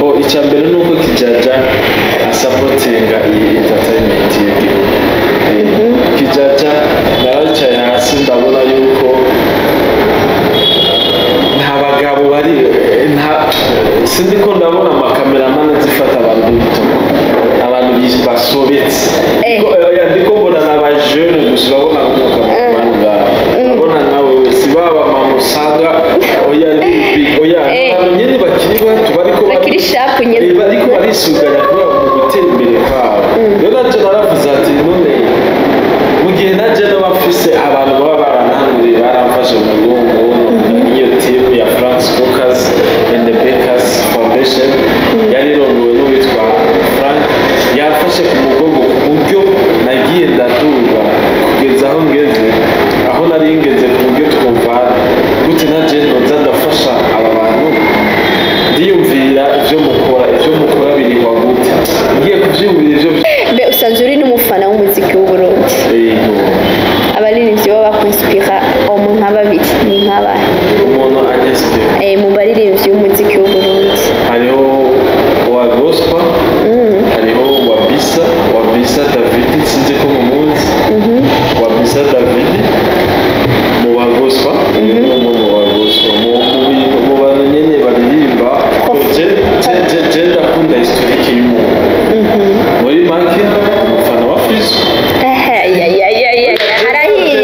bo icyambere nuko kijaja asapotinga iyi entertainment y'igihugu. Kijaja naracaye hasi ndabona yuko nta bagabo bari sindi ko ndabona amakameramani zifata abantu b'ibitugu, abantu basobetse ndiko mbona n'abajene gusa urabona nk'umukameramani urabona nawe wese baba mamusaga oya abantu nyine bakiri bato bakiri shapu nyine bariko barisuganya kuba mu gutera imbere kwabo. Rero nacyo naravuze ati none mu gihe najye n'abafise abantu baba barananuriye baramfashe mu mugongo n'iyo timu ya France Cookers and the Bakers Foundation yari irongowe n'uwitwa Frank, yafashe ku mugongo ku buryo nagiye ndaduga kugeza aho ngeze, aho nari ngeze ku buryo twumvana gute najye noza ndafasha aba bantu ndiyumvira ibyo mukora birihwa gute ngiye kubyumvira ibyo mbe usanzwe uri n'umufana w'umuziki w'Uburundi. Abaririmbyi baba bakwinspira umuntu nk'ababiri ni nk'abahe? Umuntu anyinspira mu baririmbyi b'umuziki w'Uburundi hariho wa gospel, hariho wa bisa David, sinzi ko mumuzi wa bisa David mu wa gospel, mu wa gospel mu bantu nyene baririmba je ndakunda historique y'umuntu muri make umufana wa Fizo. Arahiye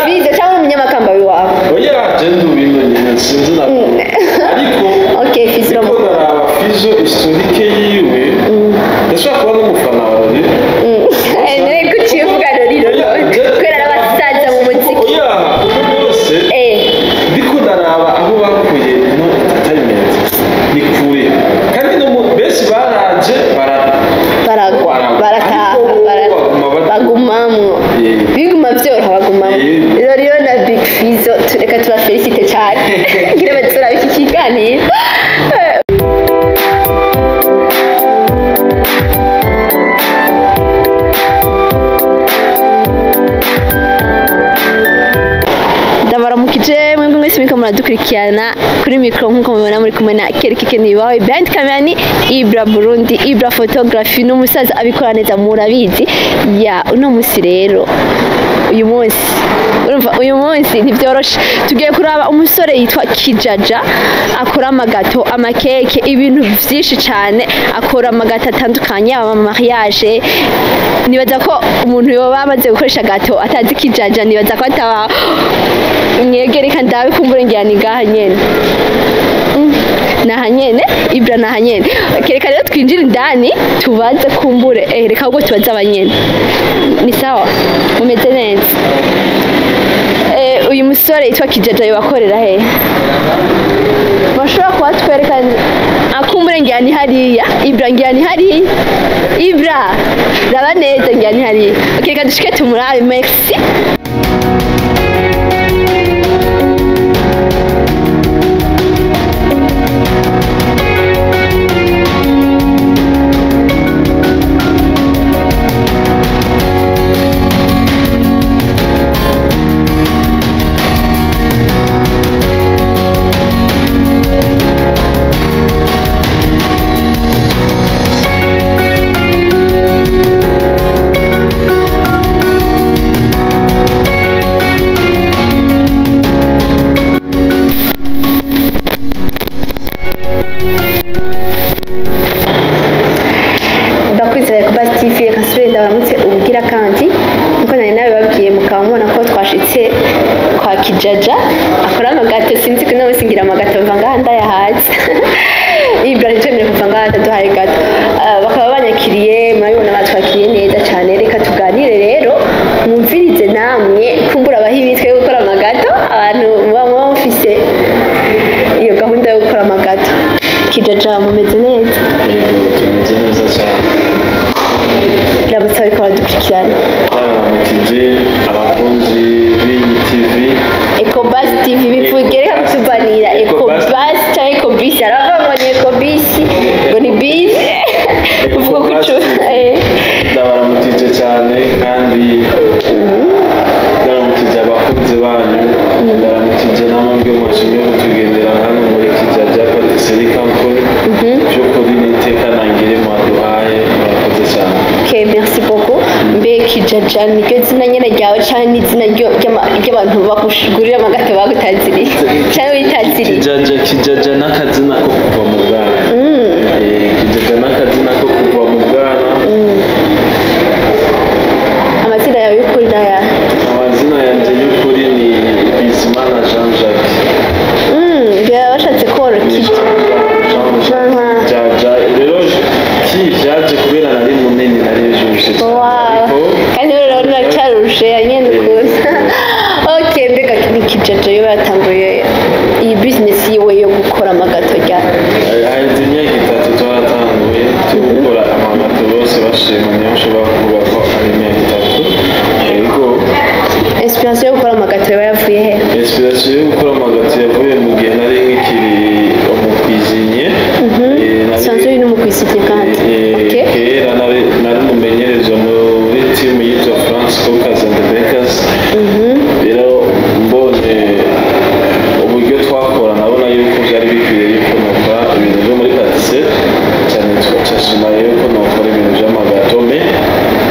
Fizo cyangwa umunyamakamba w'iwabo? Oya je ndubimenye sinzi na ariko okay Fizo naraba Fizo historique yiwe ndashaka kuba n'umufana wa Roriro. Nari kucivuga Roriro kubera abasaza mu muziki. Oya bose ndiko naraba aho bakuye no entertainment ni kure kandi no benshi baraje bagumamo biguma byoroha bagumamo. Roriro na Big Fizo reka tubafelicite cyane ngira batsura iki kiganiro. Ndabaramukije mwebwe mwese muriko muradukurikirana kuri micro nkuko mubibona muri kumwe na Kerikike Nibawe, behind camera ni Ibra Burundi, Ibra photography n'umusaza abikora neza murabizi. Uno musi rero uyu munsi ntibyoroshe, tugiye kuraba umusore yitwa Kijaja akora amagato, amakeke, ibintu byinshi cyane, akora amagato atandukanye, aba mariage. Nibaza ko umuntu yoba amaze gukoresha gato atazi Kijaja, nibaza ko ataba mwegereka ndabe kumbure njyana igaha nyene nahanyene Ibra nahanyene. Kereka rero twinjira indani tubaze kumbure reka ahubwo tubaze abanyene. Ni sawa mumeze neza? Uyu musore yitwa Kijaja yobakorera he? Bashobora kubatwereka akumbure njyana hariya Ibra njyana hariya Ibra raba neza njyana hariya. Kereka dushike tumurabe. Merci. Kijaja akora amagato, sinzi ko nawe singira amagato mvanga ndayahaze. Ibra rije kuva ngaha duhaye gato bakaba banyakiriye, murabibona batwakiriye neza cyane. Reka tuganire rero mwumvirize namwe kumbura abahibitwe gukora amagato, abantu bamwe bafise iyo gahunda yo gukora amagato. Kijaja mumeze neza? Tumeze neza cyane. Ndabutsa ariko badukurikirana abakunzi b'iyi TV Ecobus TV bivugereka kutubanira Ecobus cyangwa Ecobus, aravuga ngo ni Ecobus ngo ni bis uvuga kucu ndabaramukije cyane kandi ndabaramukije abakunzi banyu, ndabaramukije namwe mwashimye kutugendera hano muri Kijaja Patisserie Company. kijanja niryo zina nyene ryawe canke n'izina ry'abantu bakugurira amagato bagutaziriye canke witaziriye? Kijanja n'akazina ko kuva mu bwana. Kijanja n'akazina ko kuva mu bwana. Amazina yawe y'ukuri n'aya? Amazina yanjye y'ukuri ni Bizimana Jean Jacques. Washatse korora Jaja rero kijaje kubera nari munini nari juje. Kandi rero nacarushe nyene kuza. Okay, mbega kijaja yo yatanguye iyi business yiwe yo gukora amagato rya. Haheze imyaka 3 twaratanguye gukora amagato bose bashima niyo nshobora kuvuga ko ari imyaka 3. Yego. Inspiration yo gukora amagato yavuye he? Inspiration yo gukora amagato yavuye mu gihe nari nkikiri umukwiziniye. Sanzwe uri n'umukwiziniye kandi. Okay. Kera nari umumenyereza muri team yitwa France Cookers and Bakers. Rero mbonye uburyo twakora nabona yuko byari bikwiye yuko nokora ibintu byo muri patisserie cyane twashima yuko nokora ibintu by'amagato me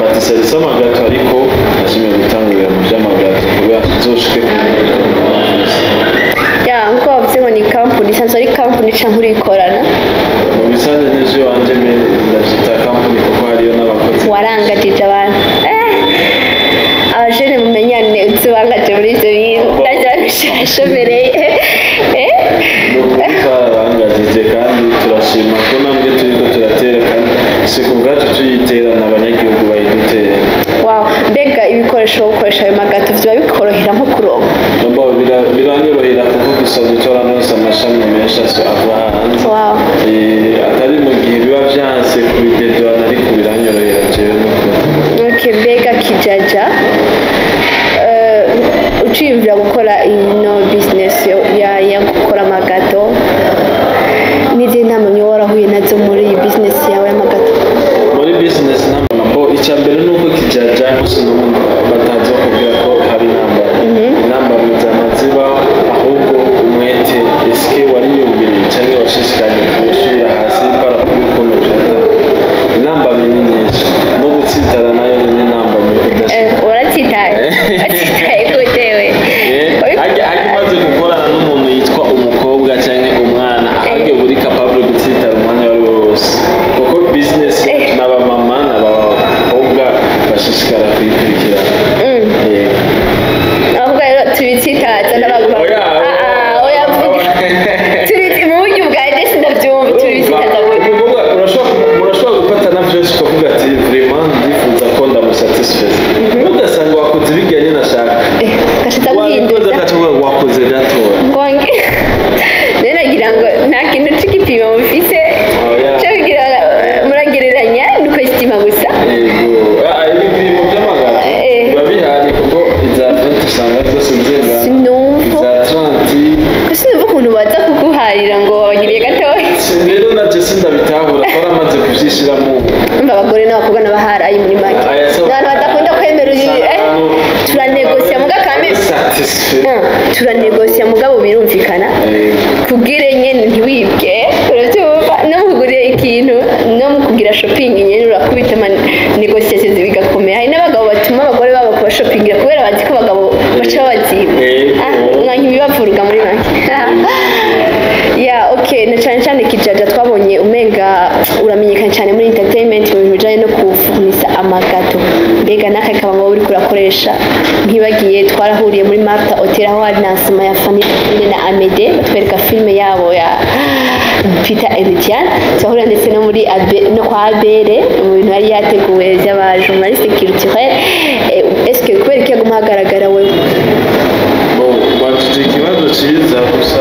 patisserie z'amagato ariko nashimye gutangurira mu by'amagato kubera tuzoshike nkuko bavuze ngo ni company sanzwe ari company canke urikorana? Mu bisanzwe n'ivyo wanje me ndavyita company kuko hariyo n'abakozi. Warangajije abantu abajene mumenyane uzibangaje muri ivyo bintu ndashashomereye twararangajije kandi turashima ko nambwe turiko turatera kandi si ku bwacu tuyiterana abanyagihugu bayidutera. Mbega ibikoresho ukoresha ayo magato vyoba bikorohera nko kuronka? Biranyorohera kuko gusa dutora nose amashami menshi ava hanze. Atari mu gihe biba vyanse kubidedwana ariko biranyorohera jewe n'ukuri. Mbega kijaja uciyumvira gukora ino business ya gukora amagato n'izindi ntambamyi warahuye nazo muri iyi business yawe y'amagato? Muri business ntabwo icyambere nuko kijaja gusa n'umuntu batazi bakubwira ko hari intambamyi zamaziba ahubwo umwete eske wariyumviriye cyangwa washishikanye gusubira hasi para kubikunda cyane. Intambamyi ni nyinshi no gutsitara nayo ni intambamyi udashaka. Uratsitaye kutewe hagimaze gukorana n'umuntu yitwa umukobwa cyangwa umwana ahage buri capable gutsitara umwanya wari wose kuko business n'abamama n'abakobwa bashishikara kuyikurikirana. ahubwo rero tubitsitaza n'abagabo mu buryo bwanjye sinabyumva tubitsitaza murashobora gufata na byose ukavuga ati vraiment ndifuza ko ndamusatisfaise ugasanga wakoze ibijyanye nashaka gashita guhinduza wakoze gatoya rero nagira ngo nta kintu c'igipimo mufise cyo kugira muragereranya nuko sitima gusa ibipimo by'amagato biba bihari kuko iza 20 usanga zose nzengana sinumva iza 30 sinumva ukuntu baza kuguharira ngo wabagiriye gatoya. rero nabyo sindabitahura twaramaze kubyishyiramo. Abagore n'abakobwa n'abaharaye muri make n'abantu badakunda kwemera turanegosiya muga kame turanegosiya mugabo birumvikana kubwire nyene ntiwibwe urabyumva no mukugurira ikintu no mukugira shopping nyene urakubita negociation bigakomera. Hari n'abagabo batuma abagore babo kuba shoppingira kubera bazi ko abagabo baca baziba mwanki bibavuruga muri make. Na cyane kijaja twabonye umenga uramenyekana cyane muri entertainment mu bintu bijanye no kufunisa amagato. Mbega naka kaba ngo uri kurakoresha ntibagiye twarahuriye muri Marta Hotel aho hari nasima ya Fanny na Amede batwereka filme yabo ya Peter Etienne twahurira ndetse no muri no kwa Abere mu bintu yari yateguwe by'abajournaliste culturel. Est-ce que kubera ko yaguma hagaragara we batuje ikibazo cyiza gusa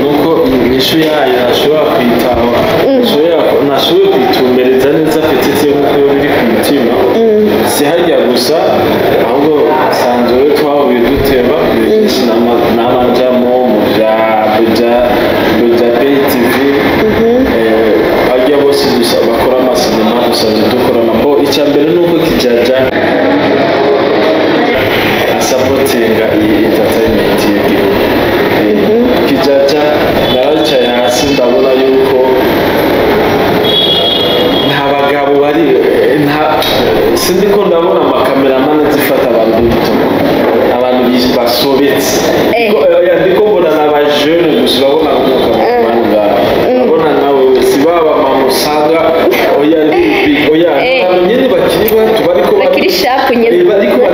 nuko inyishu yayo nashobora kwitaho nashoboye kwitumbereza neza petite nk'uko biri ku mutima si harya gusa ahubwo sanzwe twahuye duteba byinshi n'amajamo mu bya TV harya bose bakora amasinema dusanzwe dukorana bo icya mbere nuko kijaja asapotinga iyi entertainment y'igihugu. Kijaja naracaye hasi ndabona yuko nta bagabo bari sindiko ndabona amakameramani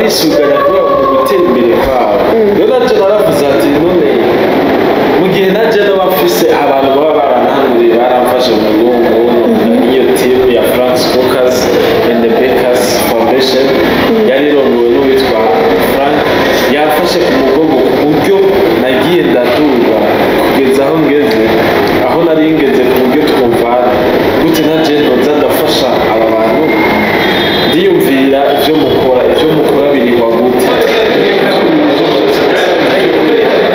barisuganya kuba mu gutera imbere kwabo rero nabyo naravuze ati none mu gihe najye n'abafise abantu baba baranahanguriye baramfashe mu mugongo iyo timu ya France Focus and the Bakers Foundation yari irongowe n'uwitwa Frank yafashe ku mugongo ku buryo nagiye ndaduga kugeza aho ngeze aho nari ngeze ku buryo twumvana gute najye ntoza ndafasha aba bantu ndiyumvira ibyo mukora birihwa gute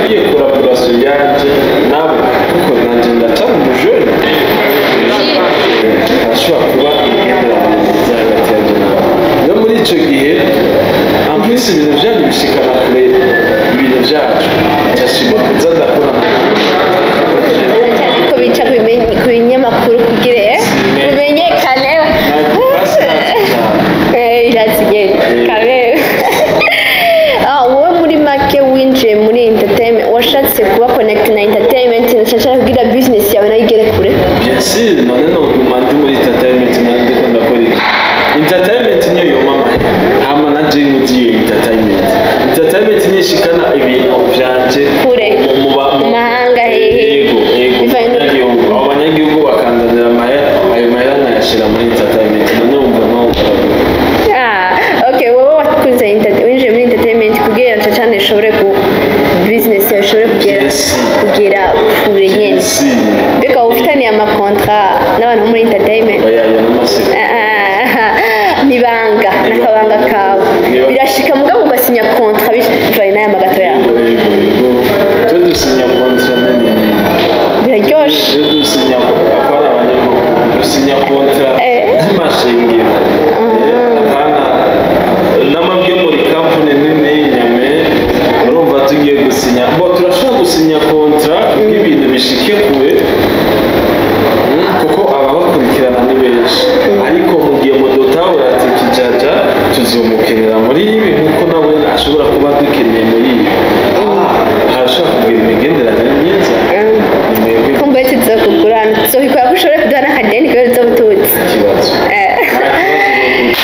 ngiye kuraburasiyo yanjye nabo kuko nanjye ndacara umujoni ashobora kuba imigenderanire myiza hagati yanjye nabo no muri icyo gihe amvise ibintu byanyu bishikana kure ibintu byacu cyashima kuza ndakora ko bica ku binyamakuru kugira bimenyekane wowe muri make winjiye muri entertainment washatse kuba connect na entertainment nashaka kugira business yawe nayo igere kure si none no ndi muri entertainment nandi ko ndakora entertainment niyo yomama hama na jingu diyo entertainment ni shikana ibintu byanje kure mu mahanga yego abanyagihugu bakandanira ayo mahera nayashira muri entertainment none umva no okay wowe wakunze winjiye muri entertainment kugira ngo cyane ishobore ku business yawe ishobore kugera kure nyine mbega ufitaniye amakontra n'abantu muri entertainment nibanga n'akabanga kawe birashika mugabo ugasinya kontra bivanye n'aya magato yawe dusinya kontra biraryoshe dusinya akora abanyamakuru dusinya kontra n'amashingiro n'amabyo muri kampani nini nyame urumva tugiye gusinya turashobora gusinya kontra y'ibintu bishike kure kuko ababakurikirana ni benshi ariko mu gihe mudotahura ati kijaja tuzomukenera muri ibi nkuko nawe ashobora kuba dukeneye muri ibi harashobora kugira imigenderanire myiza kumva tuzokugurana tuzobikora ko ushobora kuduha n'akadeni kubera uzobututsi ikibazo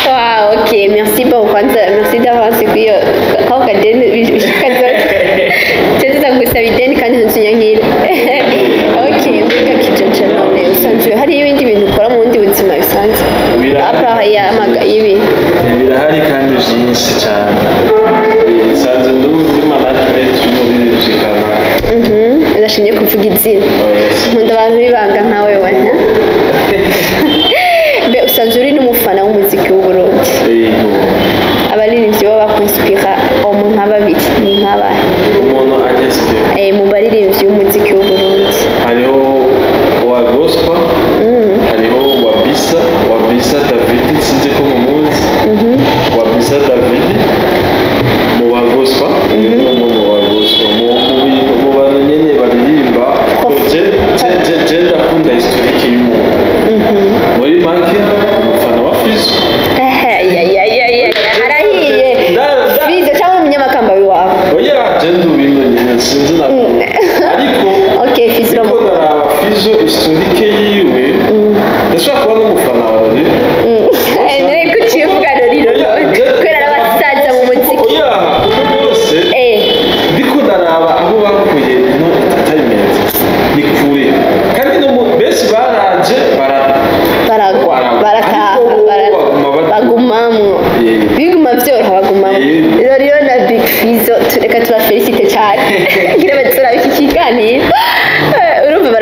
wow okay merci beaucoup kwanza merci d'avance kuyo kao kadeni bishika tuzagusaba ideni kandi ntuzunyangire okay mbega kijaja none usanzwe hari ibindi bintu ukora mu bundi buzima bisanzwe apara y'ibi birahari kandi byinshi cyane bisanzwe ndi management y'umubiri bishikana ndashimye kuvuga izina nkunda abantu bibanga nkawe we mbe usanzwe uri n'umufana w'umuziki w'uburundi abaririmbyi baba bakwinspira umuntu ababiri ni nk'abahe umuntu anyinspira mu baririmbyi b'umuziki w'uburundi hariho wa gospel hariho wa bisa David sinzi ko mumuzi wa bisa David mu wa gospel umuntu wa gospel mu bantu nyene baririmba je ndakunda historique y'umuntu muri make umufana wa Fizo harahiye Fizo cyangwa umunyamakamba w'iwawe oya je ndubino nyene sinzi na ariko okay Fizo ko naraba Fizo historique yiwe ndashaka kuba n'umufana wa Rori nari kukivuga Rori kubera abasaza mu muziki oya bose ndiko naraba aho bakuye no entertainment ni kure kandi no benshi baraje barataha bagumamwo biguma byoroha bagumamwo rero na Big Fizo tureka tubafelicite cyane ngira batura iki kiganiro urumva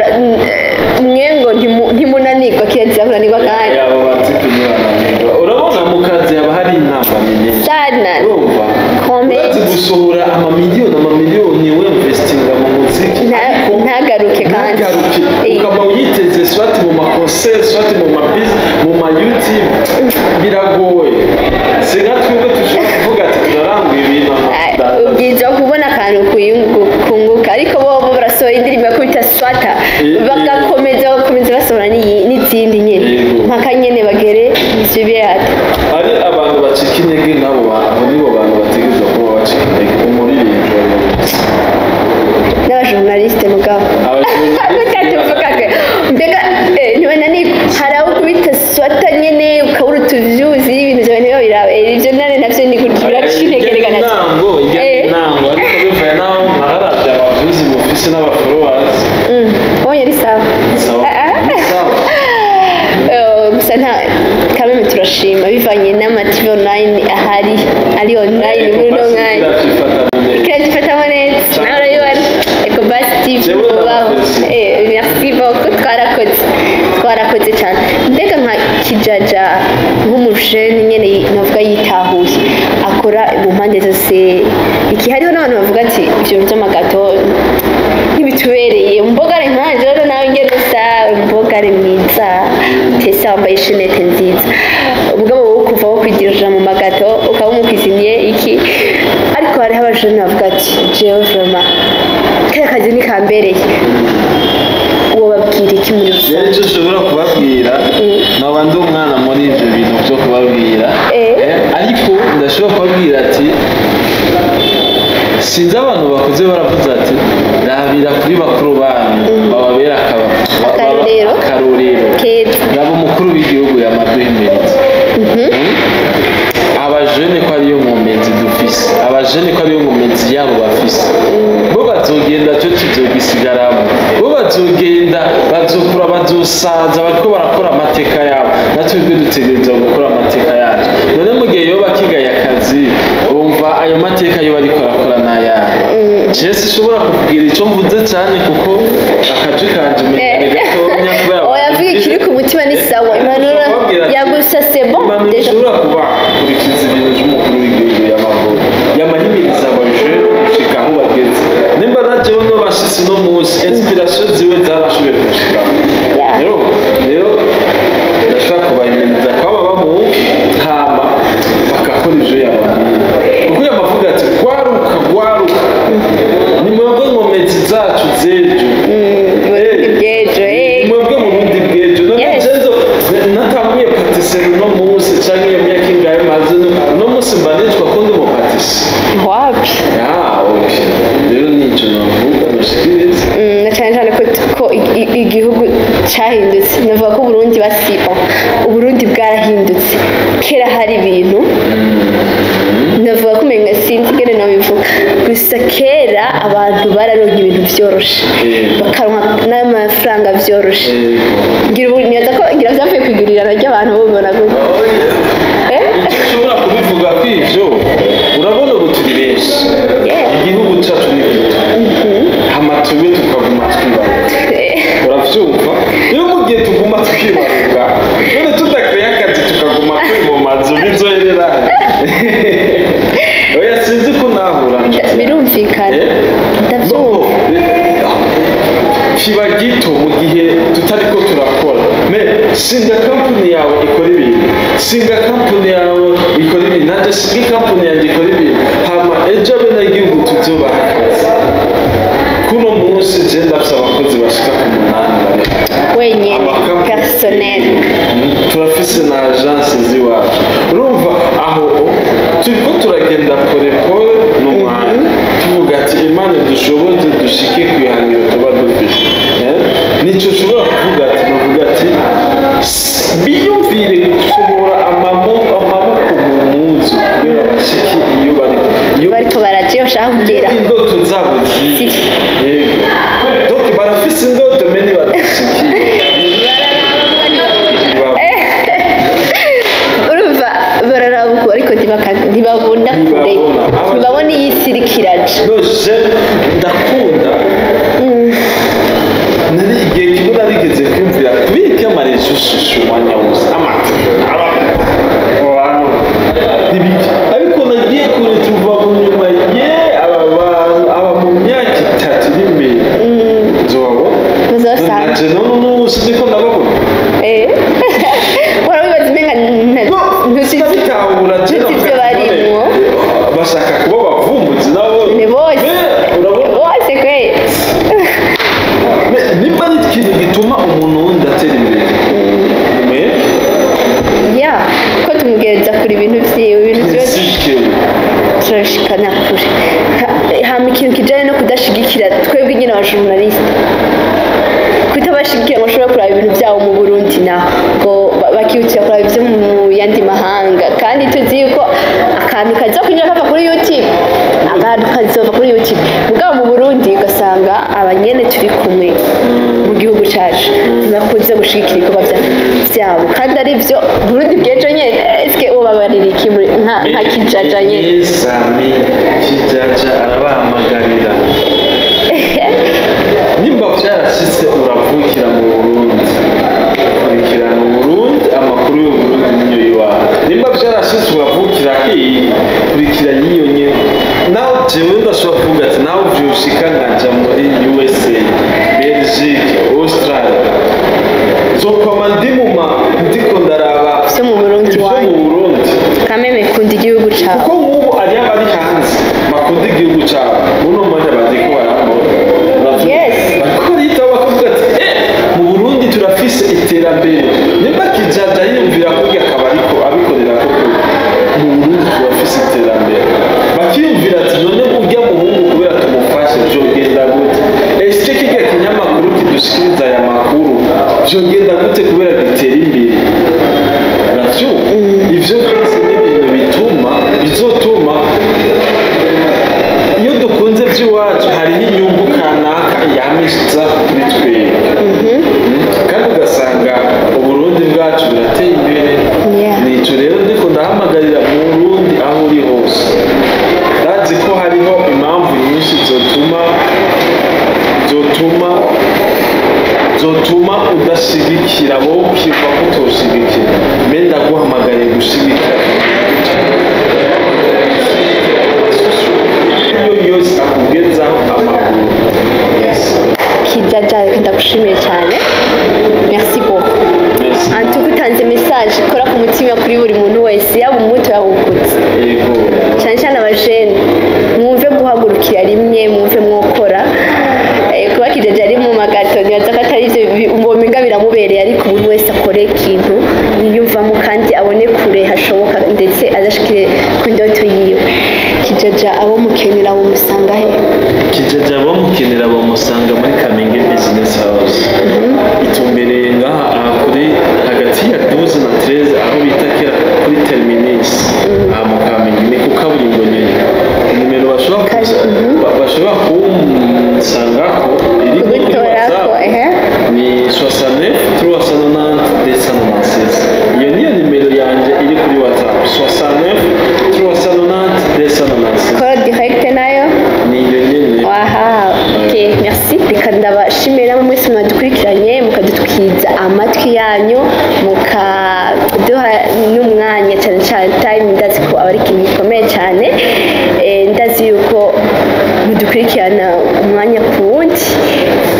mwengo ntimunanirwa kirazira kunanirwa kandi abo batipe ni bananirwa urabona mu kazi haba hari inama nyinshi sana urumva urazi gusohora amamiliyoni we investinga mu muziki ntagaruke kandi ukaba uyiteze swati mu makonseri swati mu YouTube biragoye si nka twebwe dushobora kuvuga ati turaranguye ibintu ubwiza kubona akantu kunguka ariko bo barasohora indirimbo yakubita swata bagakomeza basohora n'izindi nyine mpaka nyine bagere isubirata hari abantu bacika intege nabo nibo bantu bategerezwa kuba bacika intege umuririmbyi n'abajournaliste mugabo mbega hari aho kubita swata nyine ukabura utuvyuzi ibintu byawe niba biraba ibyo nane navyo ni biraca intege nta kamwe turashima bivanye n'amativi online ahari ari online muri no mwanya kiragifata neza nawe urabibona Ecobass TV ubaho merci beaucoup twarakoze cyane mbega nka Kijaja nk'umusheni nyene navuga yitahuye akora mu mpande zose iki hariho n'abantu bavuga ati ivyo by'amagato ntibitubereye mbogare nkanje rero nawe ngene sawe mbogare mwiza tesa wambaye shenete nziza ubwo wowe kuva wo kwidirija mu magato ukaba umukiziniye iki ariko hariho abajene bavuga ati jewe vraiment kaya kazi ni kambereye uwo babwira iki muri rusange icyo ushobora kubabwira naba ndi umwana muri ibyo bintu byo kubabwira ariko ndashobora kubabwira ati sinzi abantu bakuze baravuze ati rabira kuri bakuru banyu bababera akarorero yaba umukuru w'igihugu yamaduhimiriza abajene ko ariyo nkomezi dufise abajene ko ariyo nkomezi yabo bafise bo bazogenda cyo kizogisigaramo bo bazogenda bazokura bazosaza bariko barakora amateka yabo natwe bwe dutegereza gukora amateka yacu none mu gihe yoba kigaye akazi bumva ayo mateka yo bariko barakora n'ayabo Jesse ushobora kukugira icyo mvuze cyane kuko akaje kanje umenye gatonya kubera oya vuga ikiri ku mutima ni sawa impanuro yagusa c'est bon déjà ushobora kuba kurikiza ibintu by'umukuru w'igihugu y'amavuko yamahimiriza abajene gushika aho bageze nimba najewe no bashitse no munsi inspiration ziwe zarashoboye gushika rero ndashaka kubahimiriza ko baba mu hama bakakora ivyo yababwiye kuko yamavuga ati gwaruka ni mwebwe nkomezi zacu zejo mwebwe mu bundi bwejo nonejezo natambuye patisserie no munsi canke iyo myaka ingahe maze no munsi mbanitwa ko ndi mu patisserie wapi okay rero nico navuga mushikiriza na cyane ko igihugu cyahindutse navuga ko Burundi basiba Uburundi bwarahindutse kera hari ibintu navuga ko umenga sinzi gene nabivuga gusa kera abantu bararonka ibintu byoroshe bakaronka n'amafaranga byoroshe ngira ko byavuye kwigurirana ry'abantu bubona gutyo ushobora kubivuga kw'ivyo urabona ubu turi benshi igihugu cyacu ni gito amatuwe tukaguma twibaruka uravyumva iyo mu gihe tuguma twibaruka none tudakwiye akazi tukaguma twibomazo bizoherera oya sinzi ko nahura birumvikana ndavyumva kiba gito mu gihe tutariko turakora singa kampuni yawe ikora ibintu singa kampuni yawe ikora ibintu nanjye singa kampuni yanjye ikora ibintu hama ejo abenegihugu tuzobaha akazi kuno munsi je ndafise abakozi bashika ku 8 wenyene personnel turafise na agence ziwacu urumva aho turiko turagenda pole n'umwanya tuvuga ati imana dushoboze dushike kwihangiro tuba dufise nico ushobora kuvuga ati biyumvire gusohora amaboko mu muzu kubera bashiki iyo bariko baraje ushaka kugira indoto zabo donc barafise indoto meni badashiki urumva bararabuka ariko ntibabona kure ntibabona iyi sirikiraje ndakunda nari igihe kimwe narigeze kwiyumvira kubika amarezo shushu umwanya wose amata ariko nagiye kure tuva mu nyuma aba mu myaka 3 iri imbere nzobo no siniko ndababona warabibaza umenga ntusitahura ivyo barimwo bashaka kuba bavumbuzi nabo ni bose bose kwe nimba ari ikintu gituma umuntu wundi atera imbere ko tumugereza kure ibintu vyiwe byose turashikana kure hama ikintu kijanye no kudashigikira twebwe nyine abajournaliste kutabashigikira ngo bashobora kuraba ibintu vyabo mu Burundi naho ngo bakihutira kuraba ivyo mu yandi mahanga kandi tuzi yuko akantu kaza kunyura kava kuri YouTube abantu kazova kuri YouTube mugabo mu Burundi ugasanga abanyene turi kumwe mu gihugu igihugu cyacu bakunze gushigikira ibikorwa byabo kandi ari byo Burundi bw'ejo nyene eske ubabarira iki nka Kijaja nyene Sami Kijaja arabahamagarira nimba byarashitse uravukira mu Burundi kurikirana Burundi amakuru yo Burundi niyo iwawe nimba byarashitse uravukira kurikira yiyo nyene nawe jewe ndashobora kuvuga ati nawe vyoshika nkaja muri USA Belgique Australia zokoma ndiko ndaraba vyo mu Burundi wawe kameme kunda igihugu cawe kuko nk'ubu ari abari hanze bakunda igihugu cawe uno mwanya baziko barambona bariko barita bakavuga ati mu Burundi turafise iterambere nimba Kijaja yiyumvira kurya akaba ariko abikorera koko mu Burundi turafise iterambere bakiyumvira ati none urya muhungu kubera tumufashe vyogenda gute ese kirya kinyamakuru kidushikiriza aya makuru vyogenda gute kubera gitera imbere navyo ivyo byose ni ibintu bizotuma iyo dukunze by'iwacu hariho inyungu kanaka yamishiza kuri twebwe kandi ugasanga uburundi bwacu burateye imbere nico rero ndiko ndahamagarira mu Burundi aho uri hose ndazi ko hariho impamvu nyinshi zotuma udashigikira wowe ukirwa ko utoshigikira mbe ndaguhamagariye gushigikira iyo yose akugezaho amakuru Kijaja ndagushimiye cyane merci beaucoup antugutanze message ikora ku mutima kuri buri muntu wese yaba umuto yawukutse cyane cyane abajene mwumve guhagurukira rimwe mwumve mwokora kuba Kijaja ari mu magato nibaza ko atari ivyo mbominga biramubereye ariko buri wese akore ikintu yiyumvamo kandi abone kure hashoboka ndetse azashikire ku ndoto yiwe Kijaja abo mukenera abo musanga he Kijaja abo mukenera abo musanga muri Kamenge Business House itumbereye ngaha kuri hagati ya 12 na 13 aho bita kuri Terminus mu Kamenge ni ku kaburimbo nyene nimero bashobora kumusangako iri kuri WhatsApp ni 69 390 296 iyo niyo nimero yanje iri kuri WhatsApp 69 390 296 call direct nayo ni iyo nyene okay merci reka ndabashimira mwese mwadukurikiranye mukadutwiza amatwi yanyu mukaduha n'umwanya cyane cyane time ndazi ko abari ikintu gikomeye cyane ndazi yuko mudukurikirana umwanya ku wundi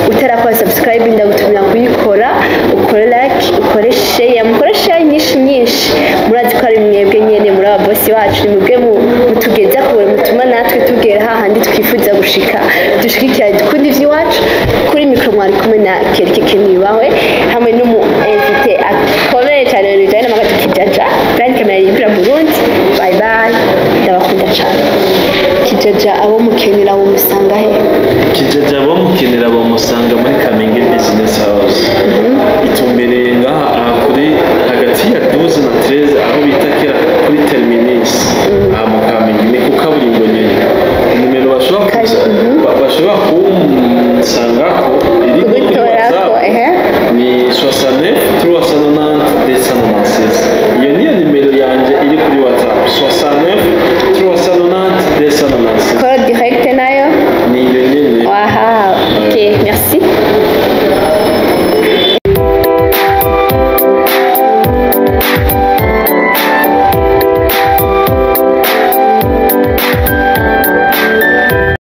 utarakora subscribe ndagutumira kuyikora ukore like ukore share nyinshi murazi ko ari mwebwe nyene muri ababosi wacu ni mwebwe mutugeza kure mutuma natwe tugera hahandi twifuza gushika dushikira dukunda ivy'iwacu kuri mikro mwari kumwe na Kelke Kenibawe hamwe n'umu invité akomeye cyane bijanye n'amagato Kijaja brand camera y'Ibra Burundi bye ndabakunda cyane Kijaja abo mukenera abo musanga he Kijaja abo mukenera abo musanga muri Kamenge Business House itumbereye ngaha kuri hagati ya 12 na 13 aho bita kuri Terminus mu Kamenge ni ku kaburimbo nyene nimero bashobora